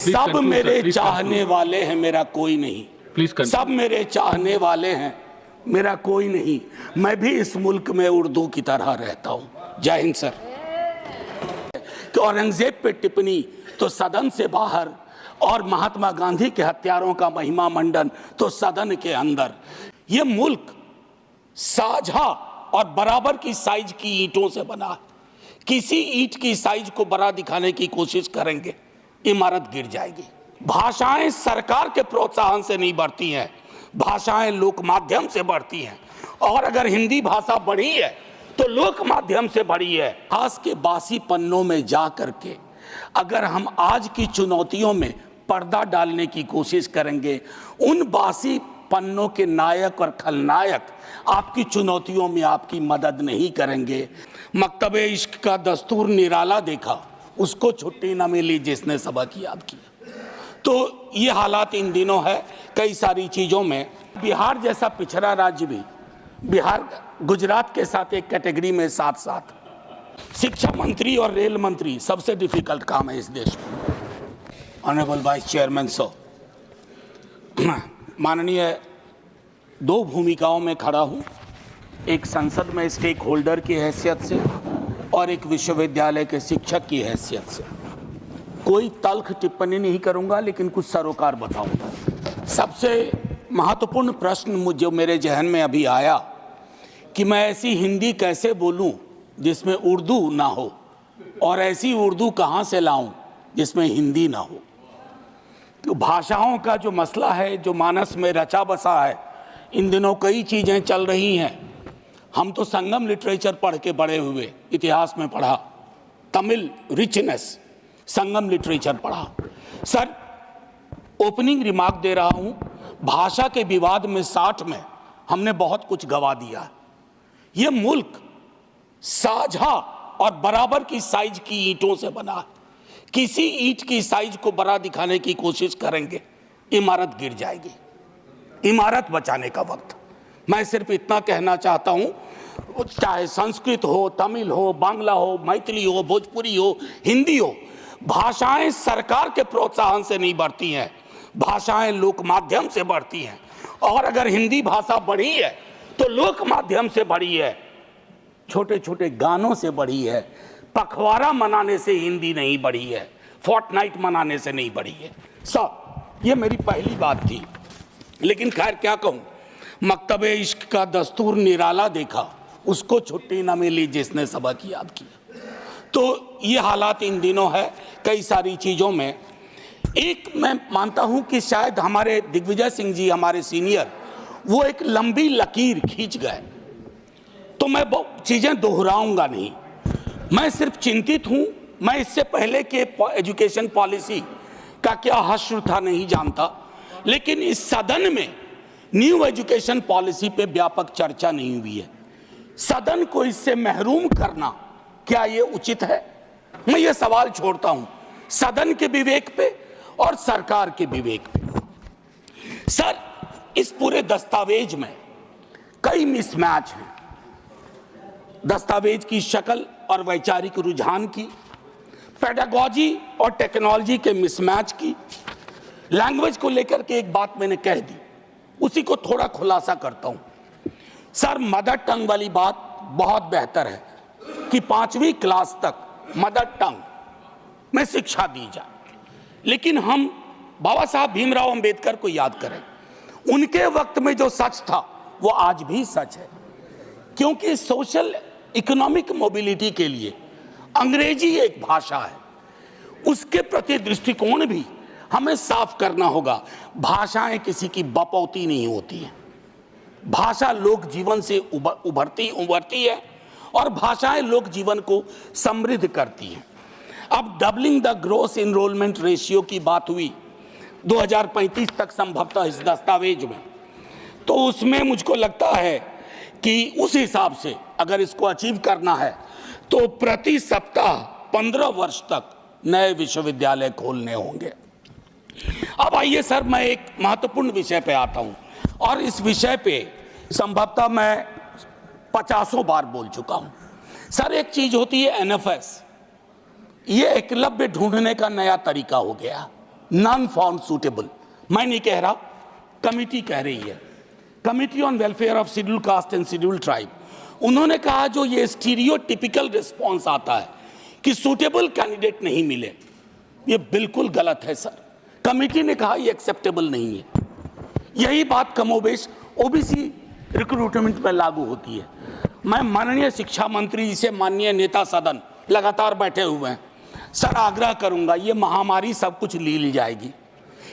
सब मेरे चाहने वाले हैं, मेरा कोई नहीं। सब मेरे चाहने वाले हैं, मेरा कोई नहीं। मैं भी इस मुल्क में उर्दू की तरह रहता हूं। जय हिंद सर। कि औरंगजेब पे टिप्पणी तो सदन से बाहर और महात्मा गांधी के हत्यारों का महिमा मंडन तो सदन के अंदर। ये मुल्क साझा और बराबर की साइज की ईंटों से बना है। किसी ईंट की साइज को बड़ा दिखाने की कोशिश करेंगे, इमारत गिर जाएगी। भाषाएं सरकार के प्रोत्साहन से नहीं बढ़ती हैं, भाषाएं लोक माध्यम से बढ़ती हैं। और अगर हिंदी भाषा बढ़ी है तो लोक माध्यम से बढ़ी है। खास के बासी पन्नों में जा करके अगर हम आज की चुनौतियों में पर्दा डालने की कोशिश करेंगे, उन बासी पन्नों के नायक और खलनायक आपकी चुनौतियों में आपकी मदद नहीं करेंगे। मकतबे इश्क का दस्तूर निराला देखा, उसको छुट्टी न मिली जिसने सबक याद किया। तो ये हालात इन दिनों है कई सारी चीज़ों में। बिहार जैसा पिछड़ा राज्य भी, बिहार गुजरात के साथ एक कैटेगरी में साथ साथ शिक्षा मंत्री और रेल मंत्री सबसे डिफिकल्ट काम है इस देश में। ऑनरेबल वाइस चेयरमैन सर, माननीय, दो भूमिकाओं में खड़ा हूँ, एक संसद में स्टेक होल्डर की हैसियत से और एक विश्वविद्यालय के शिक्षक की हैसियत से। कोई तल्ख टिप्पणी नहीं करूँगा, लेकिन कुछ सरोकार बताऊँगा। सबसे महत्वपूर्ण प्रश्न जो मेरे जहन में अभी आया कि मैं ऐसी हिंदी कैसे बोलूं जिसमें उर्दू ना हो, और ऐसी उर्दू कहां से लाऊं जिसमें हिंदी ना हो। तो भाषाओं का जो मसला है, जो मानस में रचा बसा है, इन दिनों कई चीज़ें चल रही हैं। हम तो संगम लिटरेचर पढ़ के बड़े हुए, इतिहास में पढ़ा, तमिल रिचनेस, संगम लिटरेचर पढ़ा। सर, ओपनिंग रिमार्क दे रहा हूं, भाषा के विवाद में 60 में हमने बहुत कुछ गवा दिया। ये मुल्क साझा और बराबर की साइज की ईंटों से बना है। किसी ईंट की साइज को बड़ा दिखाने की कोशिश करेंगे, इमारत गिर जाएगी। इमारत बचाने का वक्त। मैं सिर्फ इतना कहना चाहता हूं, चाहे संस्कृत हो, तमिल हो, बांग्ला हो, मैथिली हो, भोजपुरी हो, हिंदी हो, भाषाएं सरकार के प्रोत्साहन से नहीं बढ़ती हैं, भाषाएं लोक माध्यम से बढ़ती हैं। और अगर हिंदी भाषा बढ़ी है तो लोक माध्यम से बढ़ी है, छोटे छोटे गानों से बढ़ी है। पखवाड़ा मनाने से हिंदी नहीं बढ़ी है, फोर्टनाइट मनाने से नहीं बढ़ी है। सब ये मेरी पहली बात थी। लेकिन खैर क्या कहूँ, मकतबे इश्क का दस्तूर निराला देखा, उसको छुट्टी न मिली जिसने सबक याद किया। तो ये हालात इन दिनों है कई सारी चीज़ों में। एक मैं मानता हूं कि शायद हमारे दिग्विजय सिंह जी, हमारे सीनियर, वो एक लंबी लकीर खींच गए। तो मैं चीज़ें दोहराऊंगा नहीं, मैं सिर्फ चिंतित हूं। मैं इससे पहले के एजुकेशन पॉलिसी का क्या हश्र था नहीं जानता, लेकिन इस सदन में न्यू एजुकेशन पॉलिसी पे व्यापक चर्चा नहीं हुई है। सदन को इससे महरूम करना क्या ये उचित है? मैं ये सवाल छोड़ता हूं सदन के विवेक पे और सरकार के विवेक पे। सर, इस पूरे दस्तावेज में कई मिसमैच हैं। दस्तावेज की शक्ल और वैचारिक रुझान की, पेडागॉजी और टेक्नोलॉजी के मिसमैच की, लैंग्वेज को लेकर के एक बात मैंने कह दी, उसी को थोड़ा खुलासा करता हूं। सर, मदर टंग वाली बात बहुत बेहतर है कि 5वीं क्लास तक मदर टंग में शिक्षा दी जाए, लेकिन हम बाबा साहब भीमराव अंबेडकर को याद करें। उनके वक्त में जो सच था वो आज भी सच है, क्योंकि सोशल इकोनॉमिक मोबिलिटी के लिए अंग्रेजी एक भाषा है, उसके प्रति दृष्टिकोण भी हमें साफ करना होगा। भाषाएं किसी की बपौती नहीं होती हैं, भाषा लोक जीवन से उभरती है और भाषाएं लोक जीवन को समृद्ध करती हैं। अब doubling the gross enrolment ratio की बात हुई 2035 तक संभवतः इस दस्तावेज में, तो उसमें मुझको लगता है कि उस हिसाब से अगर इसको अचीव करना है तो प्रति सप्ताह 15 वर्ष तक नए विश्वविद्यालय खोलने होंगे। अब आइए सर, मैं एक महत्वपूर्ण विषय पे आता हूं, और इस विषय पे संभवतः मैं 50 बार बोल चुका हूं। सर, एक चीज होती है NFS, ये एकलव्य ढूंढने का नया तरीका हो गया। Non found suitable. मैं नहीं कह रहा, कमिटी कह रही है, committee on welfare of schedule caste and schedule tribe. उन्होंने कहा जो ये स्टीरियोटिपिकल रिस्पॉन्स आता है कि सूटेबल कैंडिडेट नहीं मिले, ये बिल्कुल गलत है सर। कमिटी ने कहा ये एक्सेप्टेबल नहीं है। यही बात कमोबेश ओबीसी रिक्रूटमेंट में लागू होती है। मैं माननीय शिक्षा मंत्री जी से, माननीय नेता सदन लगातार बैठे हुए हैं, सर आग्रह करूंगा, ये महामारी सब कुछ लील जाएगी।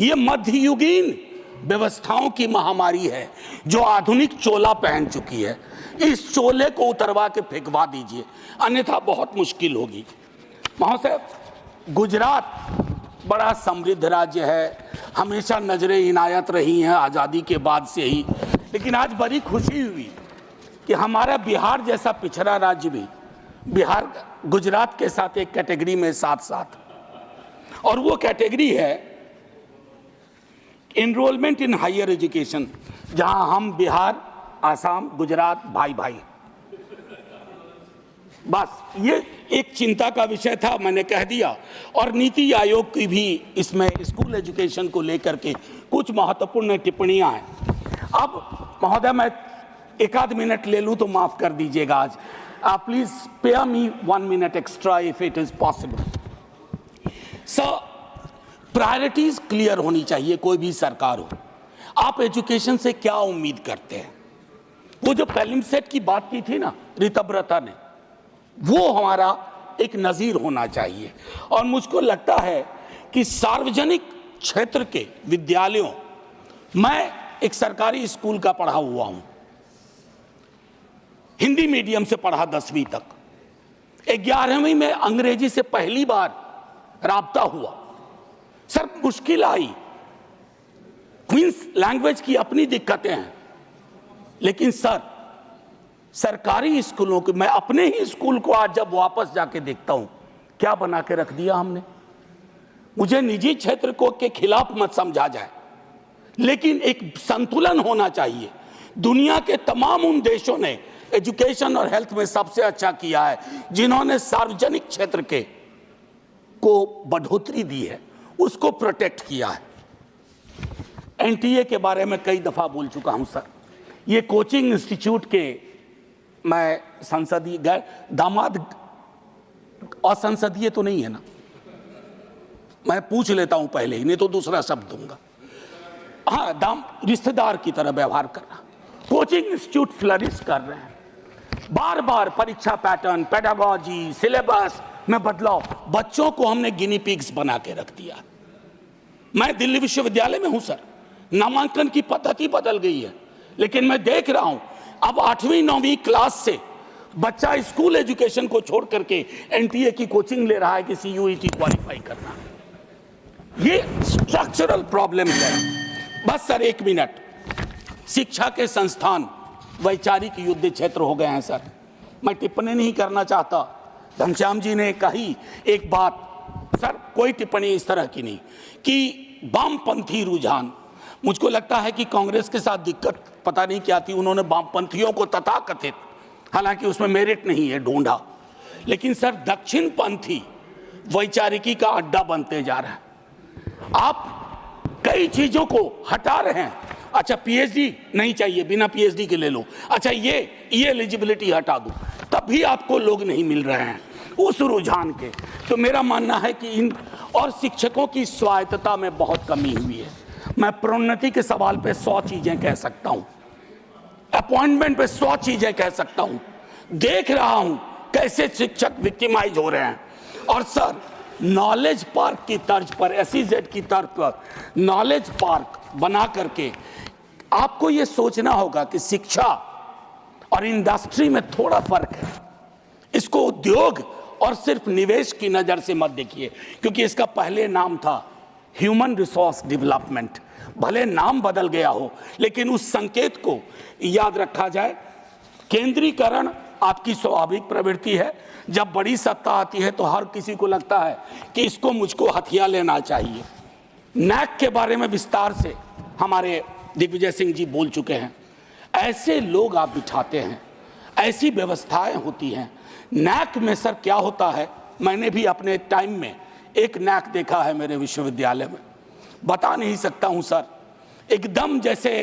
ये मध्ययुगीन व्यवस्थाओं की महामारी है जो आधुनिक चोला पहन चुकी है। इस चोले को उतरवा के फेंकवा दीजिए, अन्यथा बहुत मुश्किल होगी। महोदय, गुजरात बड़ा समृद्ध राज्य है, हमेशा नजरें इनायत रही हैं आज़ादी के बाद से ही, लेकिन आज बड़ी खुशी हुई कि हमारा बिहार जैसा पिछड़ा राज्य भी बिहार गुजरात के साथ एक कैटेगरी में साथ साथ, और वो कैटेगरी है एनरोलमेंट इन हायर एजुकेशन, जहां हम बिहार, आसाम, गुजरात भाई भाई। बस ये एक चिंता का विषय था, मैंने कह दिया। और नीति आयोग की भी इसमें स्कूल एजुकेशन को लेकर के कुछ महत्वपूर्ण टिप्पणियां हैं। अब महोदय, मैं एक आध मिनट ले लूं तो माफ कर दीजिएगा आज। Please spare me 1 minute extra if it is possible. Sir, priorities clear होनी चाहिए, कोई भी सरकार हो। आप एजुकेशन से क्या उम्मीद करते हैं? वो जो प्रीलिम सेट की बात की थी ना ऋतव्रता ने, वो हमारा एक नजीर होना चाहिए। और मुझको लगता है कि सार्वजनिक क्षेत्र के विद्यालयों, मैं एक सरकारी स्कूल का पढ़ा हुआ हूं, हिंदी मीडियम से पढ़ा 10वीं तक। 11वीं में अंग्रेजी से पहली बार राब्ता हुआ। सर मुश्किल आई, क्वींस लैंग्वेज की अपनी दिक्कतें हैं, लेकिन सर सरकारी स्कूलों के, मैं अपने ही स्कूल को आज जब वापस जाके देखता हूं, क्या बना के रख दिया हमने। मुझे निजी क्षेत्र को के खिलाफ मत समझा जाए, लेकिन एक संतुलन होना चाहिए। दुनिया के तमाम उन देशों ने एजुकेशन और हेल्थ में सबसे अच्छा किया है जिन्होंने सार्वजनिक क्षेत्र के को बढ़ोतरी दी है, उसको प्रोटेक्ट किया है। एनटीए के बारे में कई दफा बोल चुका हूं सर। ये कोचिंग इंस्टीट्यूट के, मैं संसदीय गैर दामाद, असंसदीय तो नहीं है ना, मैं पूछ लेता हूं पहले ही, नहीं तो दूसरा शब्द दूंगा। हाँ, रिश्तेदार की तरह व्यवहार करना। कोचिंग इंस्टीट्यूट फ्लरिश कर रहे हैं, बार बार परीक्षा पैटर्न, पेडागोजी, सिलेबस में बदलाव, बच्चों को हमने गिनी पिग्स बना के रख दिया। मैं दिल्ली विश्वविद्यालय में हूं सर, नामांकन की पद्धति बदल गई है, लेकिन मैं देख रहा हूं अब 8वीं 9वीं क्लास से बच्चा स्कूल एजुकेशन को छोड़ करके एनटीए की कोचिंग ले रहा है कि सीयूईटी क्वालिफाई करना। ये स्ट्रक्चरल प्रॉब्लम है। बस सर 1 मिनट, शिक्षा के संस्थान वैचारिक युद्ध क्षेत्र हो गए हैं सर। मैं टिप्पणी नहीं करना चाहता, घनश्याम जी ने कही एक बात, सर कोई टिप्पणी इस तरह की नहीं, कि वामपंथी रुझान, मुझको लगता है कि कांग्रेस के साथ दिक्कत पता नहीं क्या थी, उन्होंने वामपंथियों को तथाकथित, हालांकि उसमें मेरिट नहीं है, ढूंढा। लेकिन सर दक्षिणपंथी वैचारिकी का अड्डा बनते जा रहा है। आप कई चीजों को हटा रहे हैं। अच्छा पीएचडी नहीं चाहिए, बिना पीएचडी के ले लो। अच्छा ये एलिजिबिलिटी हटा दो, तब भी आपको लोग नहीं मिल रहे हैं उस रुझान के। तो मेरा मानना है कि इन और शिक्षकों की स्वायत्तता में बहुत कमी हुई है। मैं प्रोन्नति के सवाल पे 100 चीजें कह सकता हूं, अपॉइंटमेंट पे 100 चीजें कह सकता हूं। देख रहा हूं कैसे शिक्षक विक्टिमाइज हो रहे हैं। और सर नॉलेज पार्क की तर्ज पर, एसईजेड की तर्ज पर नॉलेज पार्क बना करके आपको यह सोचना होगा कि शिक्षा और इंडस्ट्री में थोड़ा फर्क है। इसको उद्योग और सिर्फ निवेश की नजर से मत देखिए, क्योंकि इसका पहले नाम था ह्यूमन रिसोर्स डेवलपमेंट। भले नाम बदल गया हो, लेकिन उस संकेत को याद रखा जाए। केंद्रीकरण आपकी स्वाभाविक प्रवृत्ति है। जब बड़ी सत्ता आती है तो हर किसी को लगता है कि इसको मुझको हथिया लेना चाहिए। नैक के बारे में विस्तार से हमारे दिग्विजय सिंह जी बोल चुके हैं। ऐसे लोग आप बिठाते हैं, ऐसी व्यवस्थाएं होती हैं। नैक में सर क्या होता है, मैंने भी अपने टाइम में एक नैक देखा है मेरे विश्वविद्यालय में। बता नहीं सकता हूं सर। एकदम जैसे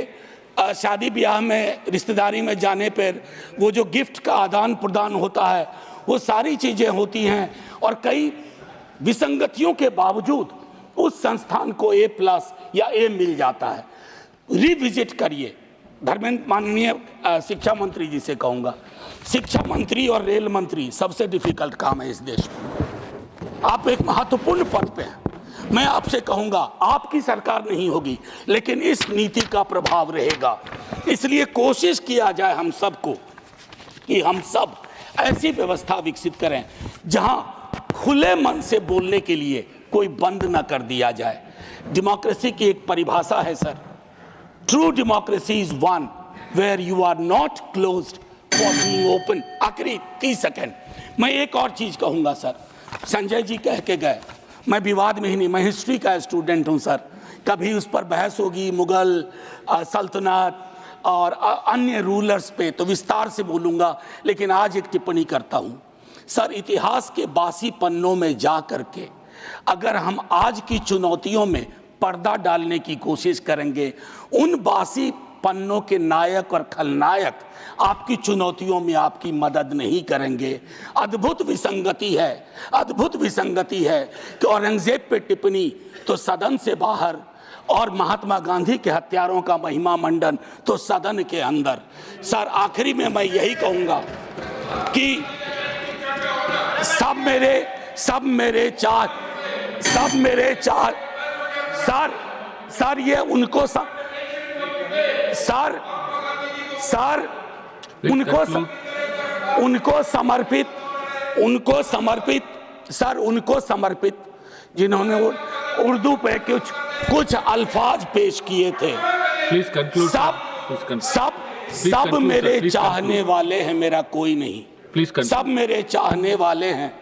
शादी ब्याह में रिश्तेदारी में जाने पर वो जो गिफ्ट का आदान प्रदान होता है, वो सारी चीज़ें होती हैं और कई विसंगतियों के बावजूद उस संस्थान को A+ या A मिल जाता है। रिविजिट करिए। धर्मेंद्र, माननीय शिक्षा मंत्री जी से कहूँगा, शिक्षा मंत्री और रेल मंत्री सबसे डिफिकल्ट काम है इस देश में। आप एक महत्वपूर्ण पद पे हैं। मैं आपसे कहूँगा, आपकी सरकार नहीं होगी लेकिन इस नीति का प्रभाव रहेगा। इसलिए कोशिश किया जाए हम सबको कि हम सब ऐसी व्यवस्था विकसित करें जहाँ खुले मन से बोलने के लिए कोई बंद न कर दिया जाए। डेमोक्रेसी की एक परिभाषा है sir, true democracy is one where you are not closed for being open. आखिरी 30 सेकेंड मैं एक और चीज कहूंगा सर। संजय जी कह के गए, मैं विवाद में ही नहीं, मैं हिस्ट्री का स्टूडेंट हूं सर। कभी उस पर बहस होगी, मुगल सल्तनत और अन्य रूलर्स पे तो विस्तार से बोलूंगा, लेकिन आज एक टिप्पणी करता हूं सर। इतिहास के बासी पन्नों में जा करके अगर हम आज की चुनौतियों में पर्दा डालने की कोशिश करेंगे, उन बासी पन्नों के नायक और खलनायक आपकी चुनौतियों में आपकी मदद नहीं करेंगे। अद्भुत विसंगति है, अद्भुत विसंगति है कि औरंगजेब पे टिप्पणी तो सदन से बाहर और महात्मा गांधी के हत्यारों का महिमा मंडन तो सदन के अंदर। सर आखिरी में मैं यही कहूँगा कि सब मेरे चार सर ये उनको समर्पित जिन्होंने उर्दू पे कुछ अल्फाज पेश किए थे। सब मेरे चाहने वाले हैं, मेरा कोई नहीं। सब मेरे चाहने वाले हैं,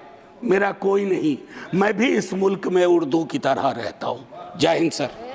मेरा कोई नहीं। मैं भी इस मुल्क में उर्दू की तरह रहता हूँ। जय हिंद सर।